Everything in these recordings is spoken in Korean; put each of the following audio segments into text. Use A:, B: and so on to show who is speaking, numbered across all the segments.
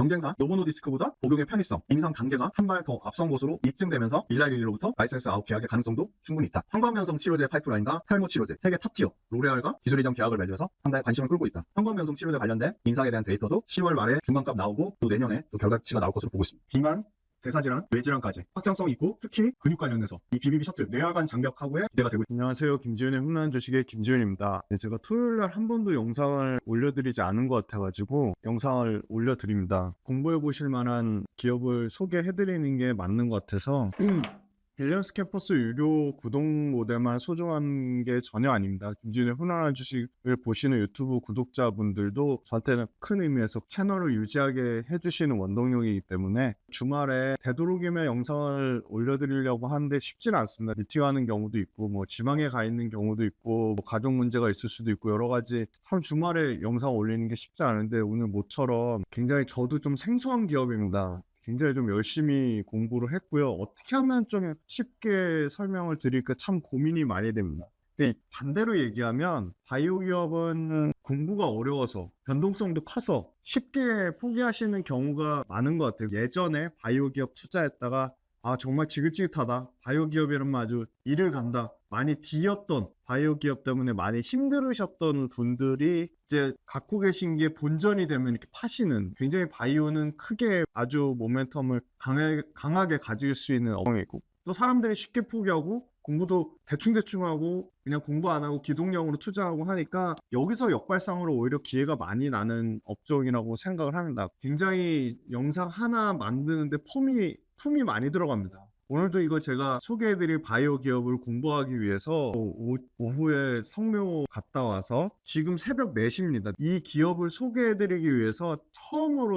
A: 경쟁사 노보노디스크보다 복용의 편의성, 임상 단계가 한 발 더 앞선 것으로 입증되면서 일라이릴로부터 라이센스 아웃 계약의 가능성도 충분히 있다. 현관면성 치료제 파이프라인과 탈모 치료제, 세계 탑티어 로레알과 기술 이전 계약을 맺어서 상당히 관심을 끌고 있다. 현관면성 치료제 관련된 임상에 대한 데이터도 10월 말에 중간값 나오고 또 내년에 또 결과치가 나올 것으로 보고 있습니다. 비만, 대사질환, 뇌질환까지 확장성 있고 특히 근육 관련해서 이 BBB 셔틀 뇌혈관 장벽하고에 기대가 되고 있습니다.
B: 안녕하세요. 김지훈의 훈훈한 주식의 김지훈입니다. 제가 토요일날 한 번도 영상을 올려드리지 않은 것 같아가지고 영상을 올려드립니다. 공부해보실 만한 기업을 소개해드리는 게 맞는 것 같아서 밸런스 캠퍼스 유료 구독 모델만 소중한 게 전혀 아닙니다. 김지훈의 훈훈한 주식을 보시는 유튜브 구독자분들도 저한테는 큰 의미에서 채널을 유지하게 해주시는 원동력이기 때문에 주말에 되도록이면 영상을 올려드리려고 하는데 쉽지는 않습니다. 미팅하는 경우도 있고 뭐 지방에 가 있는 경우도 있고 뭐 가족 문제가 있을 수도 있고 여러 가지 참 주말에 영상 올리는 게 쉽지 않은데 오늘 모처럼 굉장히 저도 좀 생소한 기업입니다. 굉장히 좀 열심히 공부를 했고요. 어떻게 하면 좀 쉽게 설명을 드릴까 참 고민이 많이 됩니다. 근데 반대로 얘기하면 바이오 기업은 공부가 어려워서 변동성도 커서 쉽게 포기하시는 경우가 많은 것 같아요. 예전에 바이오 기업 투자했다가 정말 지긋지긋하다. 바이오 기업이라면 아주 이를 간다. 많이 뒤였던 바이오 기업 때문에 많이 힘들으셨던 분들이 이제 갖고 계신 게 본전이 되면 이렇게 파시는 굉장히 바이오는 크게 아주 모멘텀을 강하게 가질 수 있는 업종이고 또 사람들이 쉽게 포기하고 공부도 대충대충 하고 그냥 공부 안 하고 기동력으로 투자하고 하니까 여기서 역발상으로 오히려 기회가 많이 나는 업종이라고 생각을 합니다. 굉장히 영상 하나 만드는데 품이 많이 들어갑니다. 오늘도 이거 제가 소개해드릴 바이오 기업을 공부하기 위해서 오후에 성묘 갔다 와서 지금 새벽 4시입니다. 이 기업을 소개해드리기 위해서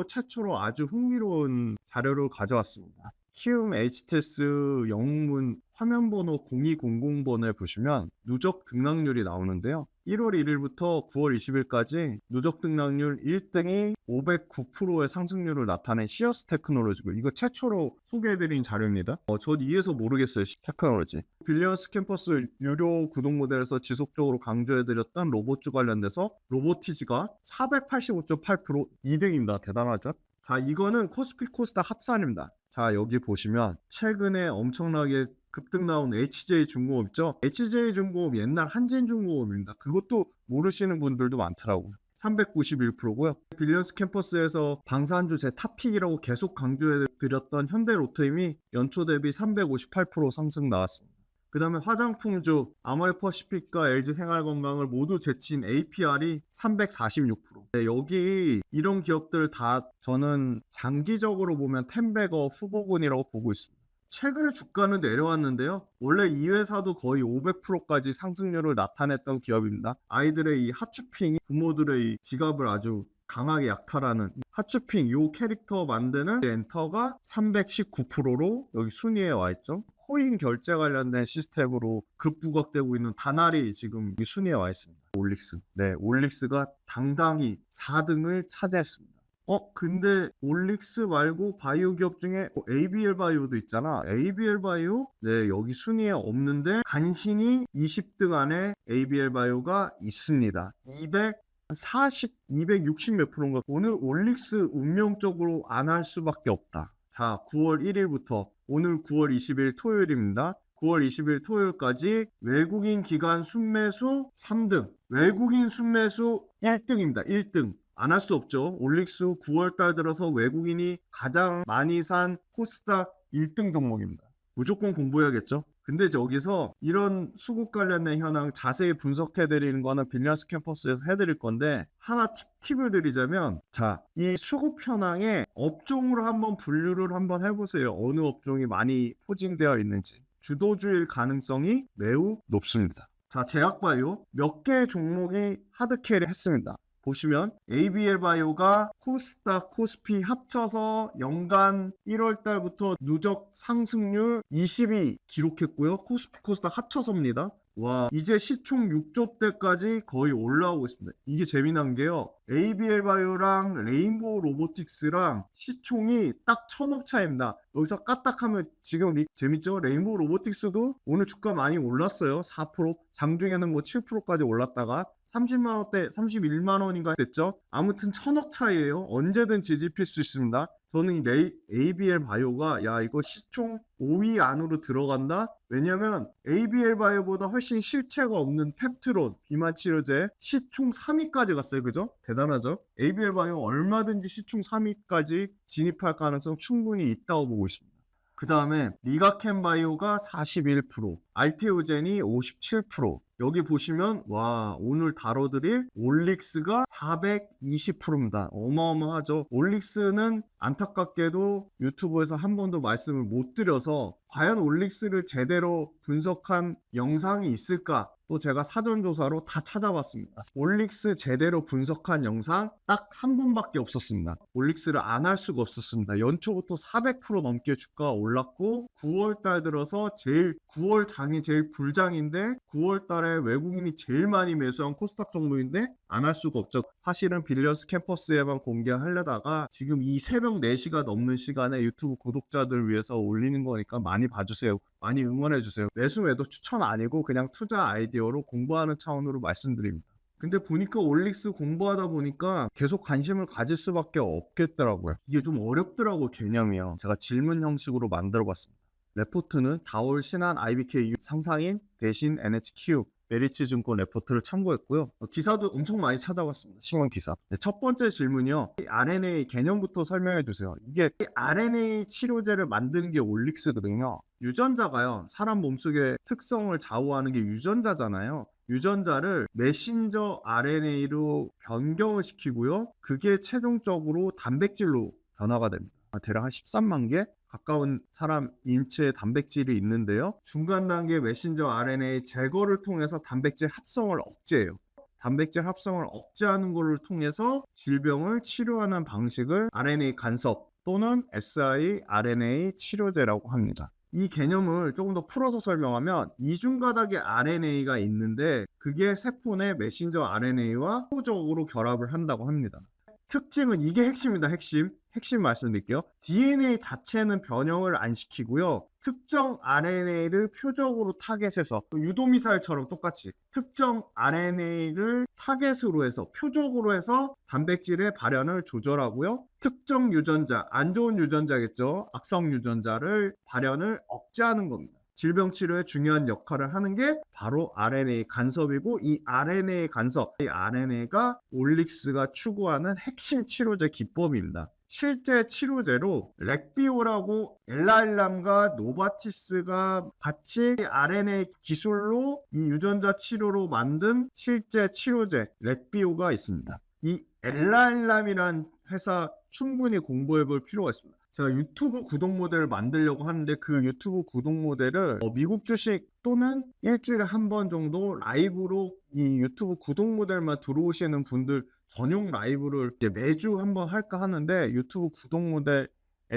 B: 최초로 아주 흥미로운 자료를 가져왔습니다. 키움 HTS 영문 화면번호 0200번을 보시면 누적 등락률이 나오는데요. 1월 1일부터 9월 20일까지 누적 등락률 1등이 509%의 상승률을 나타낸 시어스 테크놀로지고 이거 최초로 소개해드린 자료입니다. 전 이해서 모르겠어요. 테크놀로지. 밸런스 캠퍼스 유료 구독 모델에서 지속적으로 강조해드렸던 로봇주 관련돼서 로보티즈가 485.8% 2등입니다. 대단하죠? 자, 이거는 코스피 코스닥 합산입니다. 자, 여기 보시면 최근에 엄청나게 급등 나온 HJ중공업 있죠? HJ중공업 옛날 한진중공업입니다. 그것도 모르시는 분들도 많더라고요. 391%고요. 밸런스 캠퍼스에서 방산주 제 탑픽이라고 계속 강조해드렸던 현대로템이 연초 대비 358% 상승 나왔습니다. 그 다음에 화장품주 아모레퍼시픽과 LG생활건강을 모두 제친 APR이 346%. 네, 여기 이런 기업들 다 저는 장기적으로 보면 텐베거 후보군이라고 보고 있습니다. 최근에 주가는 내려왔는데요. 원래 이 회사도 거의 500%까지 상승률을 나타냈던 기업입니다. 아이들의 이 핫쇼핑이 부모들의 이 지갑을 아주 강하게 약탈하는 핫쇼핑 요 캐릭터 만드는 엔터가 319%로 여기 순위에 와 있죠. 코인 결제 관련된 시스템으로 급부각되고 있는 다날이 지금 이 순위에 와 있습니다. 올릭스. 네, 올릭스가 당당히 4등을 차지했습니다. 근데 올릭스 말고 바이오 기업 중에 ABL 바이오도 있잖아. ABL 바이오? 네, 여기 순위에 없는데 간신히 20등 안에 ABL 바이오가 있습니다. 260 몇 프로인가. 오늘 올릭스 운명적으로 안 할 수밖에 없다. 자, 9월 1일부터 오늘 9월 20일 토요일입니다. 9월 20일 토요일까지 외국인 기관 순매수 3등, 외국인 순매수 1등입니다. 1등. 안 할 수 없죠. 올릭스 9월달 들어서 외국인이 가장 많이 산 코스닥 1등 종목입니다. 무조건 공부해야겠죠. 근데 여기서 이런 수급 관련된 현황 자세히 분석해드리는 거는 밸런스 캠퍼스에서 해드릴 건데 하나 팁을 드리자면 자, 이 수급 현황에 업종으로 한번 분류를 한번 해보세요. 어느 업종이 많이 포진되어 있는지. 주도주일 가능성이 매우 높습니다. 자, 제약바이오 몇 개의 종목이 하드캐리 했습니다. 보시면 ABL 바이오가 코스닥, 코스피 합쳐서 연간 1월 달부터 누적 상승률 20위 기록했고요. 코스피, 코스닥 합쳐서입니다. 와, 이제 시총 6조 대까지 거의 올라오고 있습니다. 이게 재미난 게요. ABL 바이오랑 레인보우 로보틱스랑 시총이 딱 1000억 차이입니다. 여기서 까딱하면 지금 재밌죠? 레인보우 로보틱스도 오늘 주가 많이 올랐어요. 4%. 장중에는 뭐 7%까지 올랐다가 30만 원대 31만 원인가 됐죠. 아무튼 1000억 차이예요. 언제든 뒤집힐 수 있습니다. 저는 ABL 바이오가 야 이거 시총 5위 안으로 들어간다. 왜냐면 ABL 바이오보다 훨씬 실체가 없는 펩트론 비만 치료제 시총 3위까지 갔어요. 그죠? 대단하죠? ABL 바이오 얼마든지 시총 3위까지 진입할 가능성 충분히 있다고 보고 있습니다. 그 다음에 리가켄 바이오가 41%, 알테오젠이 57%. 여기 보시면 와 오늘 다뤄드릴 올릭스가 420%입니다. 어마어마하죠. 올릭스는 안타깝게도 유튜브에서 한 번도 말씀을 못 드려서 과연 올릭스를 제대로 분석한 영상이 있을까? 또 제가 사전조사로 다 찾아봤습니다. 올릭스 제대로 분석한 영상 딱 한 번밖에 없었습니다. 올릭스를 안 할 수가 없었습니다. 연초부터 400% 넘게 주가가 올랐고 9월달 들어서 9월 장이 제일 불장인데 9월달에 외국인이 제일 많이 매수한 코스닥 종목인데 안 할 수가 없죠. 사실은 빌리언스 캠퍼스에만 공개하려다가 지금 이 새벽 4시가 넘는 시간에 유튜브 구독자들 위해서 올리는 거니까 많이 봐주세요. 많이 응원해주세요. 매수 매도 추천 아니고 그냥 투자 아이디어로 공부하는 차원으로 말씀드립니다. 근데 보니까 올릭스 공부하다 보니까 계속 관심을 가질 수밖에 없겠더라고요. 이게 좀 어렵더라고 개념이요. 제가 질문 형식으로 만들어 봤습니다. 레포트는 다올 신한 IBK 상상인 대신 NHQ 메리츠증권 레포트를 참고했고요. 기사도 엄청 많이 찾아봤습니다. 신문 기사. 네, 첫 번째 질문이요. RNA 개념부터 설명해 주세요. 이게 RNA 치료제를 만드는 게 올릭스거든요. 유전자가요. 사람 몸속의 특성을 좌우하는 게 유전자잖아요. 유전자를 메신저 RNA로 변경을 시키고요. 그게 최종적으로 단백질로 변화가 됩니다. 대략 한 13만 개 가까운 사람 인체에 단백질이 있는데요. 중간 단계 메신저 RNA 제거를 통해서 단백질 합성을 억제해요. 단백질 합성을 억제하는 것을 통해서 질병을 치료하는 방식을 RNA 간섭 또는 siRNA 치료제라고 합니다. 이 개념을 조금 더 풀어서 설명하면 이중가닥의 RNA가 있는데 그게 세포 내 메신저 RNA와 호적으로 결합을 한다고 합니다. 특징은 이게 핵심입니다. 핵심 말씀드릴게요. DNA 자체는 변형을 안 시키고요. 특정 RNA를 표적으로 타겟해서 유도미사일처럼 똑같이 특정 RNA를 타겟으로 해서 표적으로 해서 단백질의 발현을 조절하고요. 특정 유전자, 안 좋은 유전자겠죠. 악성 유전자를 발현을 억제하는 겁니다. 질병 치료에 중요한 역할을 하는 게 바로 RNA 간섭이고 이 RNA 간섭, 이 RNA가 올릭스가 추구하는 핵심 치료제 기법입니다. 실제 치료제로 렉비오라고 엘라일람과 노바티스가 같이 RNA 기술로 이 유전자 치료로 만든 실제 치료제 렉비오가 있습니다. 이 엘라일람이란 회사 충분히 공부해 볼 필요가 있습니다. 제가 유튜브 구독 모델을 만들려고 하는데 그 유튜브 구독 모델을 미국 주식 또는 일주일에 한 번 정도 라이브로 이 유튜브 구독 모델만 들어오시는 분들 전용 라이브를 이제 매주 한번 할까 하는데 유튜브 구독 모델에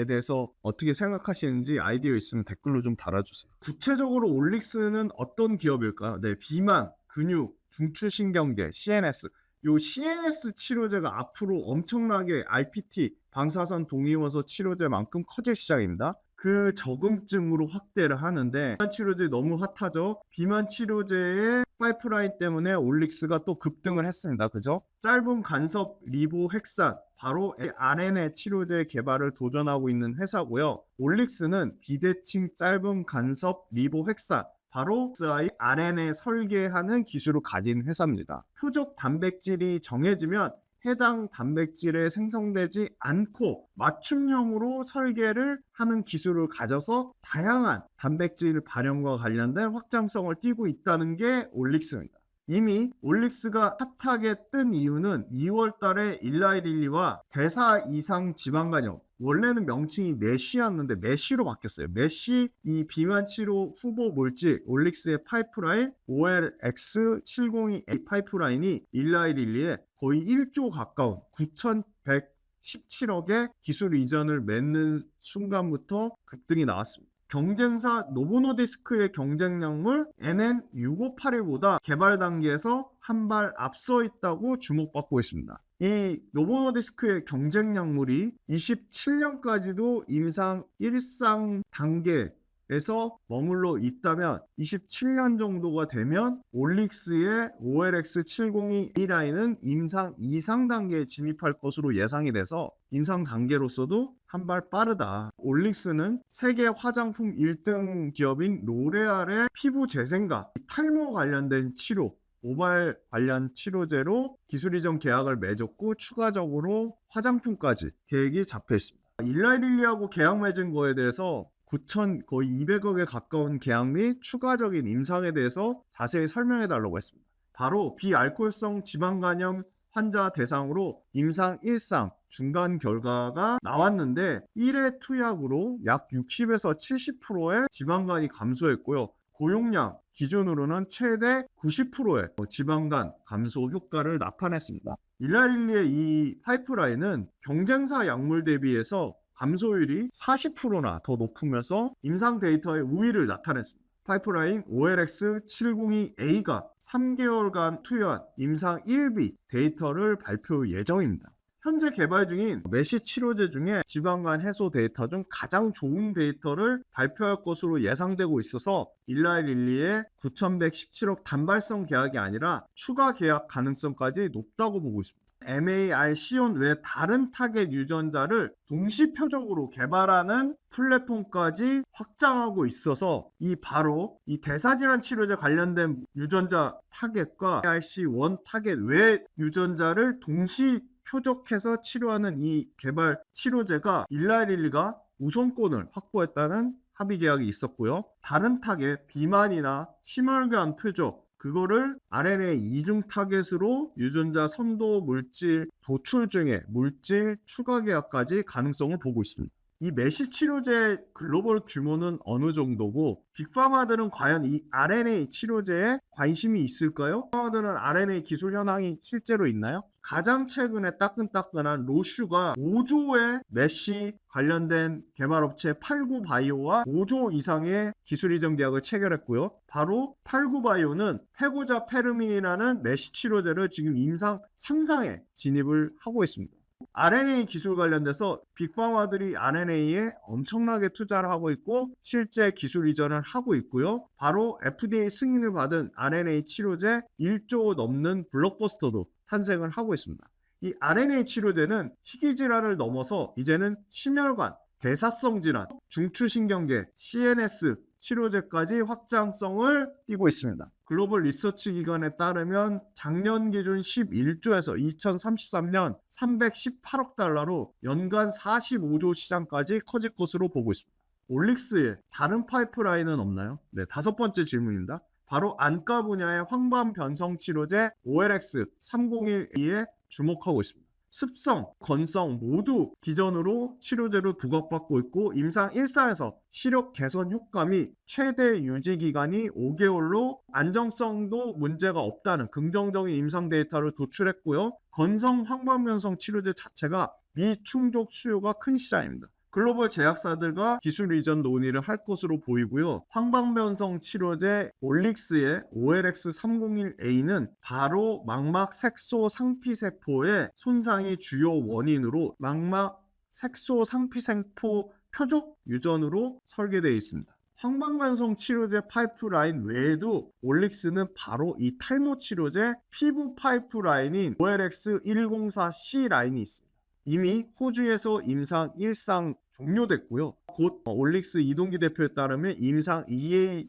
B: 대해서 어떻게 생각하시는지 아이디어 있으면 댓글로 좀 달아주세요. 구체적으로 올릭스는 어떤 기업일까요? 네, 비만, 근육, 중추신경계, CNS. 요 CNS 치료제가 앞으로 엄청나게 RPT, 방사선 동위원소 치료제만큼 커질 시장입니다. 그 적응증으로 확대를 하는데 비만 치료제 너무 핫하죠? 비만 치료제의 파이프라인 때문에 올릭스가 또 급등을 했습니다. 그죠? 짧은 간섭 리보핵산 바로 RNA 치료제 개발을 도전하고 있는 회사고요. 올릭스는 비대칭 짧은 간섭 리보핵산 바로 siRNA 설계하는 기술을 가진 회사입니다. 표적 단백질이 정해지면 해당 단백질에 생성되지 않고 맞춤형으로 설계를 하는 기술을 가져서 다양한 단백질 발현과 관련된 확장성을 띠고 있다는 게 올릭스입니다. 이미 올릭스가 핫하게 뜬 이유는 2월 달에 일라이릴리와 대사 이상 지방간염 원래는 명칭이 메시였는데 메시로 바뀌었어요. 메시 이 비만 치료 후보 물질 올릭스의 파이프라인 OLX702A 파이프라인이 일라이릴리에 거의 1조 가까운 9,117억의 기술 이전을 맺는 순간부터 급등이 나왔습니다. 경쟁사 노보노디스크의 경쟁약물 NN6581보다 개발 단계에서 한 발 앞서 있다고 주목받고 있습니다. 이 노보노디스크의 경쟁약물이 27년까지도 임상 1상 단계 에서 머물러 있다면 27년 정도가 되면 올릭스의 OLX702A 라인은 임상 2상 단계에 진입할 것으로 예상이 돼서 임상 단계로서도 한 발 빠르다. 올릭스는 세계 화장품 1등 기업인 로레알의 피부 재생과 탈모 관련된 치료, 모발 관련 치료제로 기술 이전 계약을 맺었고 추가적으로 화장품까지 계획이 잡혀 있습니다. 일라이릴리하고 계약 맺은 거에 대해서 9천 거의 200억에 가까운 계약 및 추가적인 임상에 대해서 자세히 설명해 달라고 했습니다. 바로 비알코올성 지방간염 환자 대상으로 임상 1상 중간 결과가 나왔는데 1회 투약으로 약 60에서 70%의 지방간이 감소했고요. 고용량 기준으로는 최대 90%의 지방간 감소 효과를 나타냈습니다. 일라릴리의 이 파이프라인은 경쟁사 약물 대비해서 감소율이 40%나 더 높으면서 임상 데이터의 우위를 나타냈습니다. 파이프라인 OLX702A가 3개월간 투여한 임상 1비 데이터를 발표 예정입니다. 현재 개발 중인 메시 치료제 중에 지방간 해소 데이터 중 가장 좋은 데이터를 발표할 것으로 예상되고 있어서 일라이릴리의 9,117억 단발성 계약이 아니라 추가 계약 가능성까지 높다고 보고 있습니다. MAR-C온 외 다른 타겟 유전자를 동시표적으로 개발하는 플랫폼까지 확장하고 있어서 바로 이 대사질환 치료제 관련된 유전자 타겟과 MAR-C1 타겟 외 유전자를 동시 표적해서 치료하는 이 개발 치료제가 일라이릴리가 우선권을 확보했다는 합의 계약이 있었고요. 다른 타겟 비만이나 심혈관 표적 그거를 RNA 이중 타겟으로 유전자 선도 물질 도출 중에 물질 추가 계약까지 가능성을 보고 있습니다. 이 메시 치료제 글로벌 규모는 어느 정도고 빅파마들은 과연 이 RNA 치료제에 관심이 있을까요? 빅파마들은 RNA 기술 현황이 실제로 있나요? 가장 최근에 따끈따끈한 로슈가 5조의 메시 관련된 개발업체 89바이오와 5조 이상의 기술 이전 계약을 체결했고요. 바로 89바이오는 페고자 페르민이라는 메시 치료제를 지금 임상 3상에 진입을 하고 있습니다. RNA 기술 관련돼서 빅파마들이 RNA에 엄청나게 투자를 하고 있고 실제 기술 이전을 하고 있고요. 바로 FDA 승인을 받은 RNA 치료제 1조 넘는 블록버스터도 탄생을 하고 있습니다. 이 RNA 치료제는 희귀질환을 넘어서 이제는 심혈관, 대사성 질환, 중추신경계, CNS 치료제까지 확장성을 띠고 있습니다. 글로벌 리서치 기관에 따르면 작년 기준 11조에서 2033년 318억 달러로 연간 45조 시장까지 커질 것으로 보고 있습니다. 올릭스의 다른 파이프라인은 없나요? 네, 다섯 번째 질문입니다. 바로 안과 분야의 황반 변성 치료제 OLX301A에 주목하고 있습니다. 습성, 건성 모두 기전으로 치료제로 부각받고 있고 임상 1사에서 시력 개선 효과 및 최대 유지 기간이 5개월로 안정성도 문제가 없다는 긍정적인 임상 데이터를 도출했고요. 건성 황반변성 치료제 자체가 미충족 수요가 큰 시장입니다. 글로벌 제약사들과 기술 이전 논의를 할 것으로 보이고요. 황반변성 치료제 올릭스의 OLX301A는 바로 망막 색소 상피세포의 손상이 주요 원인으로 망막 색소 상피세포 표적 유전으로 설계되어 있습니다. 황반변성 치료제 파이프라인 외에도 올릭스는 바로 이 탈모 치료제 피부 파이프라인인 OLX104C 라인이 있습니다. 이미 호주에서 임상 1상 종료됐고요. 곧 올릭스 이동기 대표에 따르면 임상 2회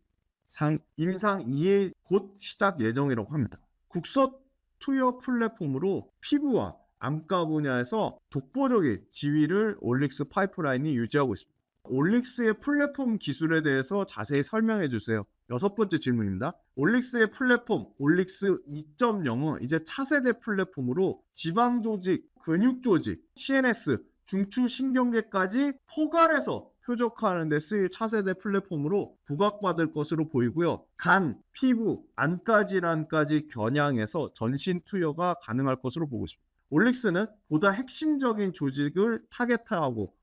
B: 곧 시작 예정이라고 합니다. 국서 투여 플랫폼으로 피부와 안과 분야에서 독보적인 지위를 올릭스 파이프라인이 유지하고 있습니다. 올릭스의 플랫폼 기술에 대해서 자세히 설명해 주세요. 여섯 번째 질문입니다. 올릭스의 플랫폼 올릭스 2.0은 이제 차세대 플랫폼으로 지방 조직, 근육 조직, CNS, 중추신경계까지 포괄해서 표적화하는 데 쓰일 차세대 플랫폼으로 부각받을 것으로 보이고요. 간, 피부, 안과 질환까지 겨냥해서 전신 투여가 가능할 것으로 보고 있습니다. 올릭스는 보다 핵심적인 조직을 타겟하고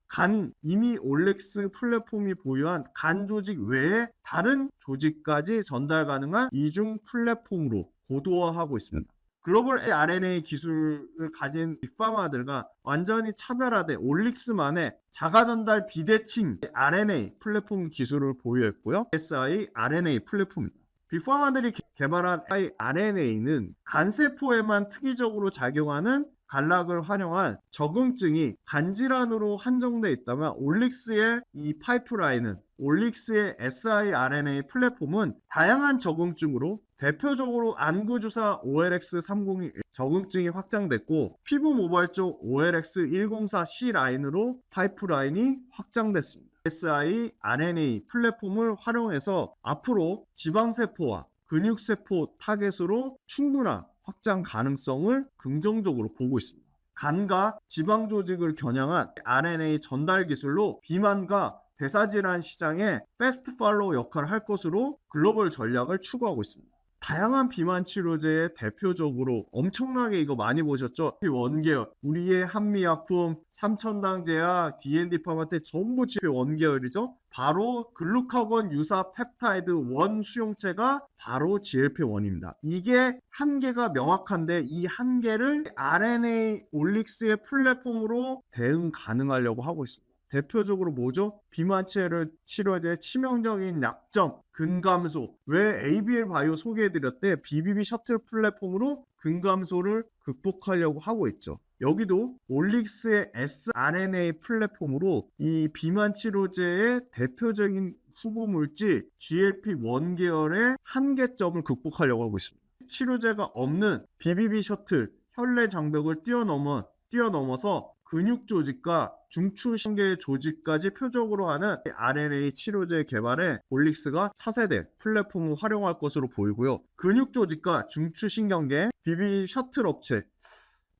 B: 이미 올릭스 플랫폼이 보유한 간 조직 외에 다른 조직까지 전달 가능한 이중 플랫폼으로 고도화하고 있습니다. 글로벌 RNA 기술을 가진 빅파마들과 완전히 차별화된 올릭스만의 자가전달 비대칭 RNA 플랫폼 기술을 보유했고요. siRNA 플랫폼입니다. 빅파마들이 개발한 RNA는 간세포에만 특이적으로 작용하는 간락을 활용한 적응증이 간질환으로 한정돼 있다면 올릭스의 이 파이프라인은 올릭스의 siRNA 플랫폼은 다양한 적응증으로 대표적으로 안구주사 OLX301 적응증이 확장됐고 피부 모발적 OLX104C 라인으로 파이프라인이 확장됐습니다. siRNA 플랫폼을 활용해서 앞으로 지방세포와 근육세포 타겟으로 충분한 확장 가능성을 긍정적으로 보고 있습니다. 간과 지방 조직을 겨냥한 RNA 전달 기술로 비만과 대사질환 시장에 패스트 팔로우 역할을 할 것으로 글로벌 전략을 추구하고 있습니다. 다양한 비만 치료제의 대표적으로 엄청나게 이거 많이 보셨죠? 원계열, 우리의 한미약품, 삼천당제약, D&D 파마테 전부 원계열이죠. 바로 글루카곤 유사 펩타이드 원 수용체가 바로 GLP-1입니다. 이게 한계가 명확한데 이 한계를 RNA 올릭스의 플랫폼으로 대응 가능하려고 하고 있습니다. 대표적으로 뭐죠? 비만 치료제의 치명적인 약점, 근감소. 왜 ABL 바이오 소개해드렸대? BBB 셔틀 플랫폼으로 근감소를 극복하려고 하고 있죠. 여기도 올릭스의 sRNA 플랫폼으로 이 비만 치료제의 대표적인 후보 물질 GLP-1 계열의 한계점을 극복하려고 하고 있습니다. 치료제가 없는 BBB 셔틀 혈내 장벽을 뛰어넘어서 근육 조직과 중추신계 조직까지 표적으로 하는 RNA 치료제 개발에 올릭스가 차세대 플랫폼을 활용할 것으로 보이고요. 근육 조직과 중추신경계 BB 셔틀 업체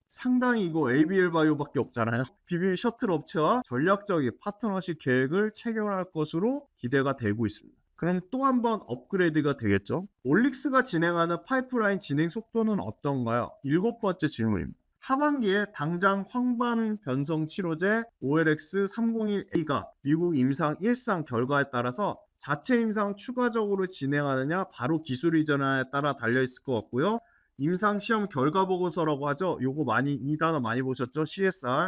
B: 상당히 이거 ABL 바이오밖에 없잖아요. BB 셔틀 업체와 전략적인 파트너십 계획을 체결할 것으로 기대가 되고 있습니다. 그럼 또 한 번 업그레이드가 되겠죠. 올릭스가 진행하는 파이프라인 진행 속도는 어떤가요? 7번째 질문입니다. 하반기에 당장 황반 변성 치료제 OLX301A가 미국 임상 1상 결과에 따라서 자체 임상 추가적으로 진행하느냐 바로 기술 이전에 따라 달려있을 것 같고요. 임상 시험 결과 보고서라고 하죠. 요거 이 단어 많이 보셨죠? CSR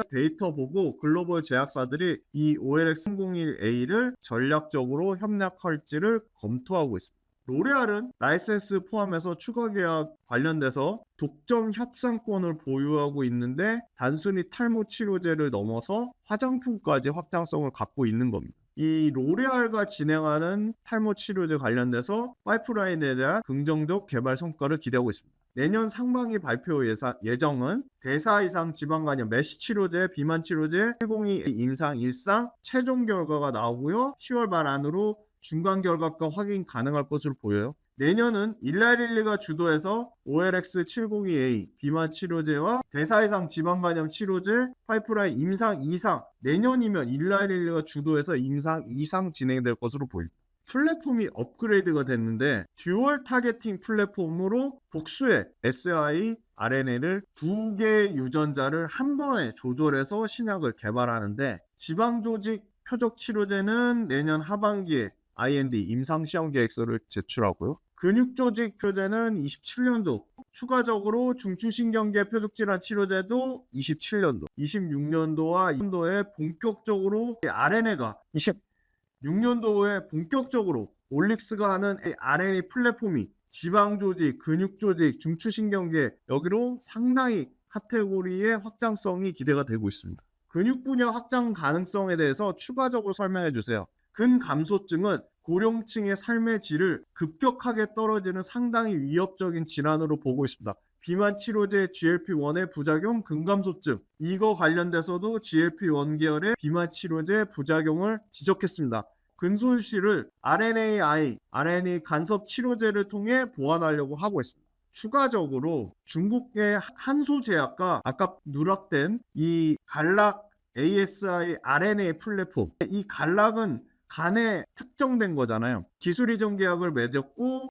B: 데이터 보고 글로벌 제약사들이 이 OLX301A를 전략적으로 협력할지를 검토하고 있습니다. 로레알은 라이센스 포함해서 추가 계약 관련돼서 독점 협상권을 보유하고 있는데 단순히 탈모 치료제를 넘어서 화장품까지 확장성을 갖고 있는 겁니다. 이 로레알과 진행하는 탈모 치료제 관련돼서 파이프라인에 대한 긍정적 개발 성과를 기대하고 있습니다. 내년 상반기 발표 예정은 대사 이상 지방간염 메시 치료제, 비만 치료제 702 임상 1상 최종 결과가 나오고요. 10월 말 안으로 중간 결과가 확인 가능할 것으로 보여요. 내년은 일라릴리가 주도해서 OLX702A 비만 치료제와 대사 이상 지방간염 치료제 파이프라인 임상 2상 내년이면 일라릴리가 주도해서 임상 2상 진행될 것으로 보입니다. 플랫폼이 업그레이드가 됐는데 듀얼 타겟팅 플랫폼으로 복수의 siRNA를 2개의 유전자를 한 번에 조절해서 신약을 개발하는데 지방조직 표적 치료제는 내년 하반기에 IND 임상시험 계획서를 제출하고요. 근육조직 표제는 27년도, 추가적으로 중추신경계 표적질환 치료제도 27년도, 26년도와 2년도에 본격적으로 RNA가 26년도에 본격적으로 올릭스가 하는 RNA 플랫폼이 지방조직, 근육조직, 중추신경계 여기로 상당히 카테고리의 확장성이 기대가 되고 있습니다. 근육 분야 확장 가능성에 대해서 추가적으로 설명해 주세요. 근감소증은 고령층의 삶의 질을 급격하게 떨어지는 상당히 위협적인 질환으로 보고 있습니다. 비만 치료제 GLP-1의 부작용 근감소증 이거 관련돼서도 GLP-1 계열의 비만 치료제 부작용을 지적했습니다. 근손실을 RNA 간섭 치료제를 통해 보완하려고 하고 있습니다. 추가적으로 중국의 한소제약과 아까 누락된 이 간락 ASI-RNA 플랫폼 이 간락은 간에 특정된 거잖아요. 기술 이전 계약을 맺었고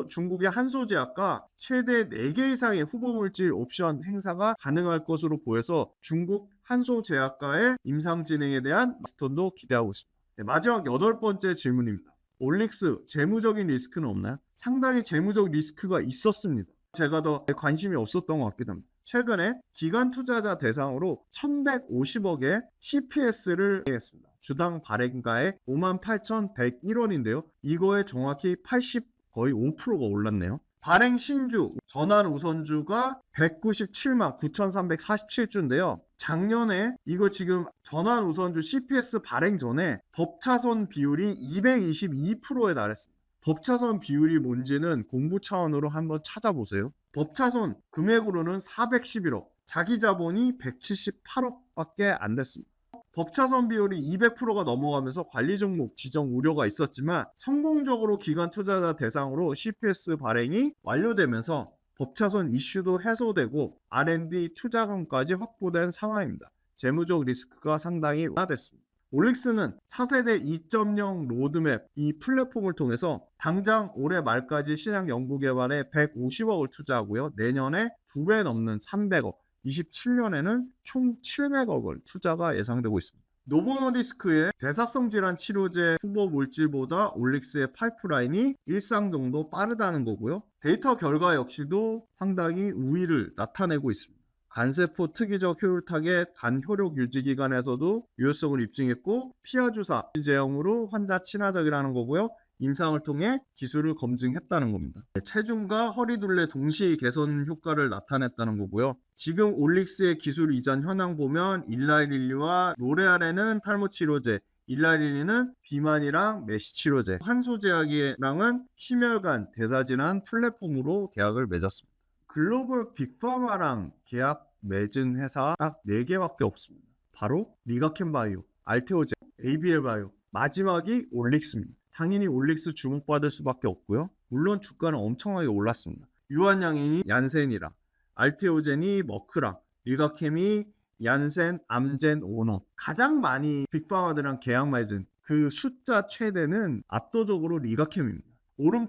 B: 중국의 한소제약과 최대 4개 이상의 후보 물질 옵션 행사가 가능할 것으로 보여서 중국 한소제약과의 임상 진행에 대한 마스톤도 기대하고 있습니다. 네, 마지막 8번째 질문입니다. 올릭스 재무적인 리스크는 없나요? 상당히 재무적 리스크가 있었습니다. 제가 더 관심이 없었던 것 같기도 합니다. 최근에 기관 투자자 대상으로 1150억의 CPS를 했습니다. 주당 발행가의 58,101원인데요. 이거에 정확히 80 거의 5%가 올랐네요. 발행 신주 전환 우선주가 197만 9,347주인데요. 작년에 이거 지금 전환 우선주 CPS 발행 전에 법차손 비율이 222%에 달했습니다. 법차손 비율이 뭔지는 공부 차원으로 한번 찾아보세요. 법차손 금액으로는 411억, 자기 자본이 178억밖에 안 됐습니다. 법차손 비율이 200%가 넘어가면서 관리 종목 지정 우려가 있었지만 성공적으로 기관 투자자 대상으로 CPS 발행이 완료되면서 법차손 이슈도 해소되고 R&D 투자금까지 확보된 상황입니다. 재무적 리스크가 상당히 완화됐습니다. 올릭스는 차세대 2.0 로드맵 이 플랫폼을 통해서 당장 올해 말까지 시장 연구 개발에 150억을 투자하고요. 내년에 2배 넘는 300억, 27년에는 총 700억을 투자가 예상되고 있습니다. 노보노디스크의 대사성 질환 치료제 후보 물질보다 올릭스의 파이프라인이 일상 정도 빠르다는 거고요. 데이터 결과 역시도 상당히 우위를 나타내고 있습니다. 간세포 특이적 효율 타겟 간 효력 유지 기간에서도 유효성을 입증했고 피하 주사 제형으로 환자 친화적이라는 거고요. 임상을 통해 기술을 검증했다는 겁니다. 체중과 허리 둘레 동시 개선 효과를 나타냈다는 거고요. 지금 올릭스의 기술 이전 현황 보면 일라이릴리와 로레알에는 탈모 치료제, 일라이릴리는 비만이랑 메시 치료제, 환소제약이랑은 심혈관 대사질환 플랫폼으로 계약을 맺었습니다. 글로벌 빅파마랑 계약 맺은 회사 딱 4개밖에 없습니다. 바로 리가켄바이오, 알테오젠, ABL바이오, 마지막이 올릭스입니다. 당연히 올릭스 주목받을 수밖에 없고요. 물론 주가는 엄청나게 올랐습니다. 유한양인이 얀센이랑, 알테오젠이 머크랑, 리가캠이 얀센, 암젠, 오너. 가장 많이 빅파마들랑 계약 맺은 그 숫자 최대는 압도적으로 리가캠입니다. 오름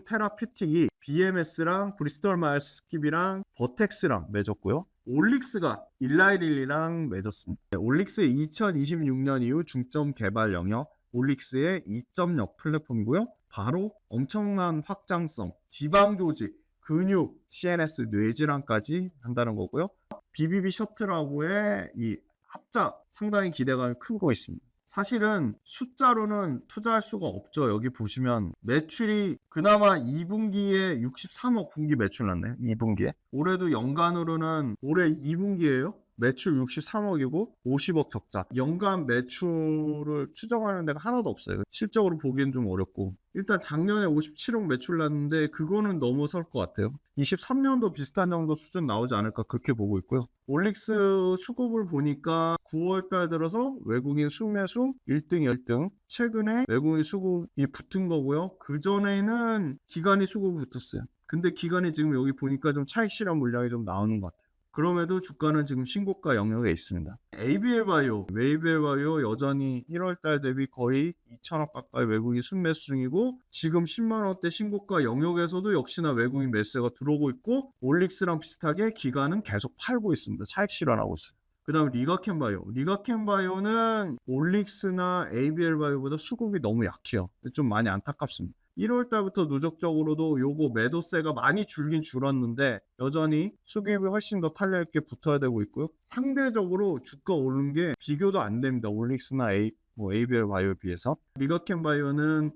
B: 테라퓨틱이 BMS랑 브리스톨 마이어스 스킵이랑 버텍스랑 맺었고요. 올릭스가 일라이릴리랑 맺었습니다. 올릭스의 2026년 이후 중점 개발 영역 올릭스의 2.0 플랫폼이고요. 바로 엄청난 확장성, 지방 조직, 근육, CNS, 뇌질환까지 한다는 거고요. BBB 셔틀하고의 이 합작 상당히 기대감이 크고 있습니다. 사실은 숫자로는 투자할 수가 없죠. 여기 보시면 매출이 그나마 2분기에 63억 분기 매출 났네요. 2분기에. 올해도 연간으로는 올해 2분기에요. 매출 63억이고 50억 적자. 연간 매출을 추정하는 데가 하나도 없어요. 실적으로 보기엔 좀 어렵고. 일단 작년에 57억 매출 났는데 그거는 넘어설 것 같아요. 23년도 비슷한 정도 수준 나오지 않을까 그렇게 보고 있고요. 올릭스 수급을 보니까 9월달 들어서 외국인 수매수 1등 1등 최근에 외국인 수급이 붙은 거고요. 그전에는 기관이 수급이 붙었어요. 근데 기관이 지금 여기 보니까 좀 차익 실현 물량이 좀 나오는 것 같아요. 그럼에도 주가는 지금 신고가 영역에 있습니다. ABL바이오, 웨이비엘바이오 여전히 1월달 대비 거의 2천억 가까이 외국인 순매수 중이고 지금 10만원대 신고가 영역에서도 역시나 외국인 매수가 들어오고 있고 올릭스랑 비슷하게 기관은 계속 팔고 있습니다. 차익 실현하고 있어요. 그 다음에 리가켄바이오는 올릭스나 ABL바이오보다 수급이 너무 약해요. 좀 많이 안타깝습니다. 1월 달부터 누적적으로도 요거 매도세가 많이 줄긴 줄었는데 여전히 수급이 훨씬 더 탄력 있게 붙어야 되고 있고요. 상대적으로 주가 오른 게 비교도 안 됩니다. 올릭스나 ABL 바이오에 비해서. 리가켄바이오는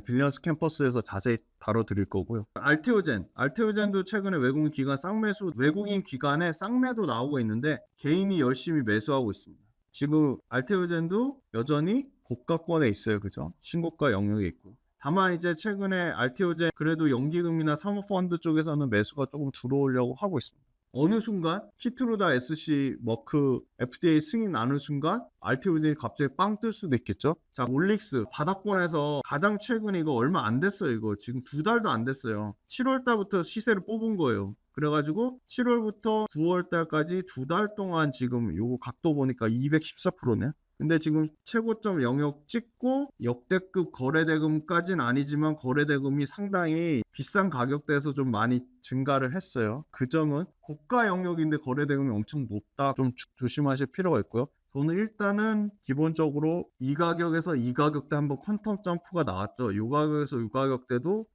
B: 빌리언스 캠퍼스에서 자세히 다뤄드릴 거고요. 알테오젠도 최근에 외국인 기관의 쌍매도 나오고 있는데 개인이 열심히 매수하고 있습니다. 지금 알테오젠도 여전히 고가권에 있어요. 그죠? 신고가 영역에 있고. 다만 이제 최근에 알테오젠 그래도 연기금이나 사모펀드 쪽에서는 매수가 조금 들어오려고 하고 있습니다. 어느 순간 키트루다 SC 머크 FDA 승인 나는 순간 알테오젠이 갑자기 빵 뜰 수도 있겠죠. 자, 올릭스 바닥권에서 가장 최근 이거 얼마 안 됐어요. 이거 지금 2달도 안 됐어요. 7월 달부터 시세를 뽑은 거예요. 그래가지고 7월부터 9월 달까지 2달 동안 지금 요거 각도 보니까 214%네. 근데 지금 최고점 영역 찍고 역대급 거래대금까지는 아니지만 거래대금이 상당히 비싼 가격대에서 좀 많이 증가를 했어요. 그 점은 고가 영역인데 거래대금이 엄청 높다. 좀 조심하실 필요가 있고요. 저는 일단은 기본적으로 이 가격에서 이 가격대 한번 퀀텀 점프가 나왔죠. 이 가격에서 이 가격대도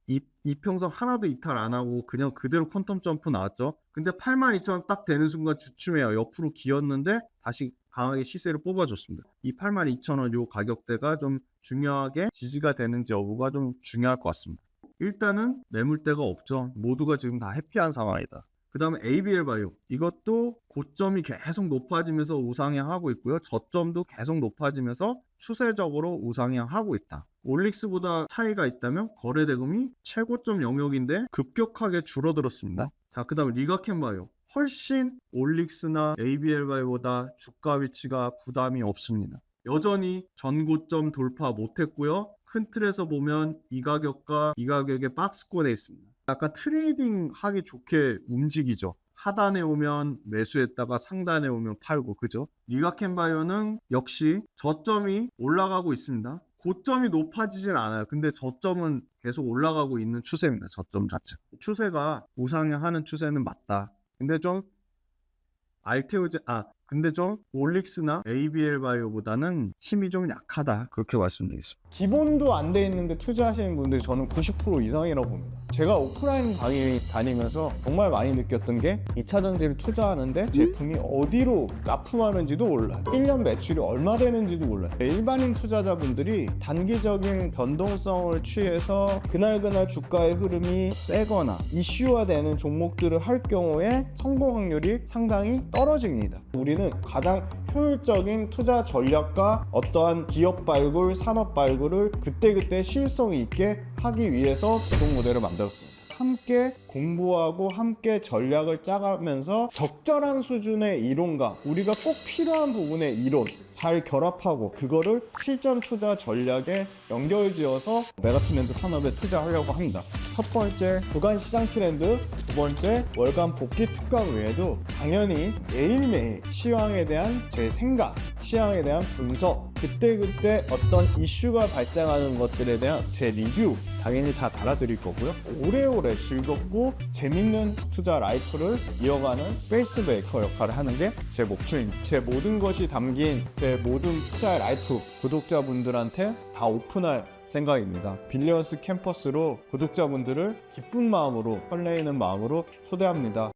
B: 이평선 하나도 이탈 안 하고 그냥 그대로 퀀텀 점프 나왔죠. 근데 82,000원 딱 되는 순간 주춤해요. 옆으로 기었는데 다시 강하게 시세를 뽑아줬습니다. 이 82,000원 요 가격대가 좀 중요하게 지지가 되는지 여부가 좀 중요할 것 같습니다. 일단은 매물대가 없죠. 모두가 지금 다 해피한 상황이다. 그 다음에 ABL 바이오, 이것도 고점이 계속 높아지면서 우상향하고 있고요. 저점도 계속 높아지면서 추세적으로 우상향하고 있다. 올릭스보다 차이가 있다면 거래대금이 최고점 영역인데 급격하게 줄어들었습니다. 자, 그 다음에 리가켄 바이오, 훨씬 올릭스나 ABL 바이오보다 주가 위치가 부담이 없습니다. 여전히 전고점 돌파 못했고요. 큰 틀에서 보면 이 가격과 이 가격의 박스권에 있습니다. 약간 트레이딩 하기 좋게 움직이죠. 하단에 오면 매수했다가 상단에 오면 팔고, 그죠? 리가켄 바이오는 역시 저점이 올라가고 있습니다. 고점이 높아지진 않아요. 근데 저점은 계속 올라가고 있는 추세입니다. 저점 자체. 추세가 우상향하는 추세는 맞다. 근데 좀 근데 좀 올릭스나 ABL 바이오보다는 힘이 좀 약하다, 그렇게 말씀드리겠습니다.
C: 기본도 안 돼 있는데 투자하시는 분들이 저는 90% 이상이라고 봅니다. 제가 오프라인 강의 다니면서 정말 많이 느꼈던 게 2차전지를 투자하는데 제품이 어디로 납품하는지도 몰라요. 1년 매출이 얼마 되는지도 몰라요. 일반인 투자자분들이 단기적인 변동성을 취해서 그날그날 주가의 흐름이 세거나 이슈화되는 종목들을 할 경우에 성공 확률이 상당히 떨어집니다. 우리는 가장 효율적인 투자 전략과 어떠한 기업 발굴, 산업 발굴을 그때그때 실성 있게 하기 위해서 구독 모델을 만들었습니다. 함께 공부하고 함께 전략을 짜가면서 적절한 수준의 이론과 우리가 꼭 필요한 부분의 이론 잘 결합하고 그거를 실전 투자 전략에 연결지어서 메가트렌드 산업에 투자하려고 합니다. 첫 번째, 주간 시장 트렌드, 두 번째, 월간 복귀 특강 외에도 당연히 매일매일 시황에 대한 제 생각, 시황에 대한 분석, 그때그때 어떤 이슈가 발생하는 것들에 대한 제 리뷰 당연히 다 달아드릴 거고요. 오래오래 즐겁고 재밌는 투자 라이프를 이어가는 페이스 메이커 역할을 하는 게 제 목표입니다. 제 모든 것이 담긴 제 모든 투자 라이프 구독자분들한테 다 오픈할 생각입니다. 빌리언스 캠퍼스로 구독자분들을 기쁜 마음으로, 설레이는 마음으로 초대합니다.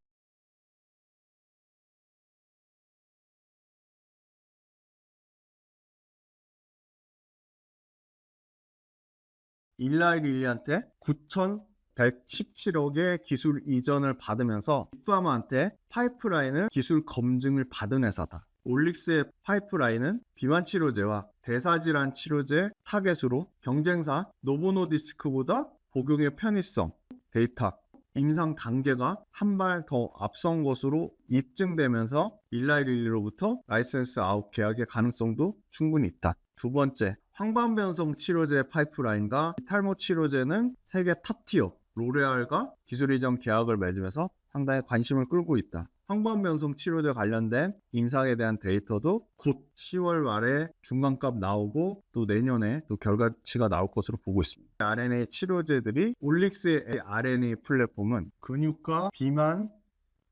B: 일라이릴리한테 9,117억의 기술 이전을 받으면서 빅파마한테 파이프라인을 기술 검증을 받은 회사다. 올릭스의 파이프라인은 비만 치료제와 대사질환 치료제 타겟으로 경쟁사 노보노디스크보다 복용의 편의성, 데이터, 임상 단계가 한 발 더 앞선 것으로 입증되면서 일라이릴리로부터 라이센스 아웃 계약의 가능성도 충분히 있다. 두 번째, 황반변성 치료제 파이프라인과 탈모 치료제는 세계 탑티어 로레알과 기술 이전 계약을 맺으면서 상당히 관심을 끌고 있다. 황반변성 치료제 관련된 임상에 대한 데이터도 곧 10월 말에 중간값 나오고 또 내년에 또 결과치가 나올 것으로 보고 있습니다. RNA 치료제들이 올릭스의 RNA 플랫폼은 근육과 비만,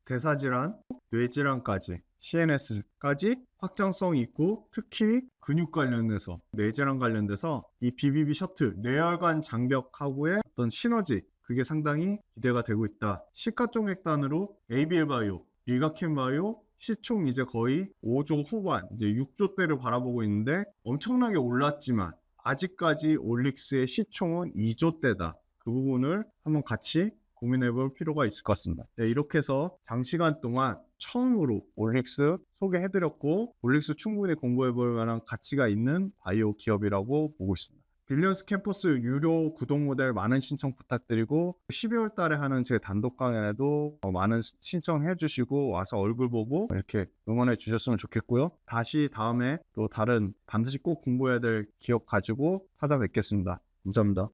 B: 대사질환, 뇌질환까지 CNS까지 확장성 있고 특히 근육 관련돼서 뇌질환 관련돼서 이 BBB 셔틀 뇌혈관 장벽하고의 어떤 시너지 그게 상당히 기대가 되고 있다. 시가총액단으로 ABL 바이오, 리가켄 바이오 시총 이제 거의 5조 후반 이제 6조대를 바라보고 있는데 엄청나게 올랐지만 아직까지 올릭스의 시총은 2조대다. 그 부분을 한번 같이 고민해 볼 필요가 있을 것 같습니다. 네, 이렇게 해서 장시간 동안 처음으로 올릭스 소개해드렸고 올릭스 충분히 공부해 볼 만한 가치가 있는 바이오 기업이라고 보고 있습니다. 빌리언스 캠퍼스 유료 구독 모델 많은 신청 부탁드리고 12월 달에 하는 제 단독 강연에도 많은 신청해 주시고 와서 얼굴 보고 이렇게 응원해 주셨으면 좋겠고요. 다시 다음에 또 다른 반드시 꼭 공부해야 될 기업 가지고 찾아뵙겠습니다. 감사합니다.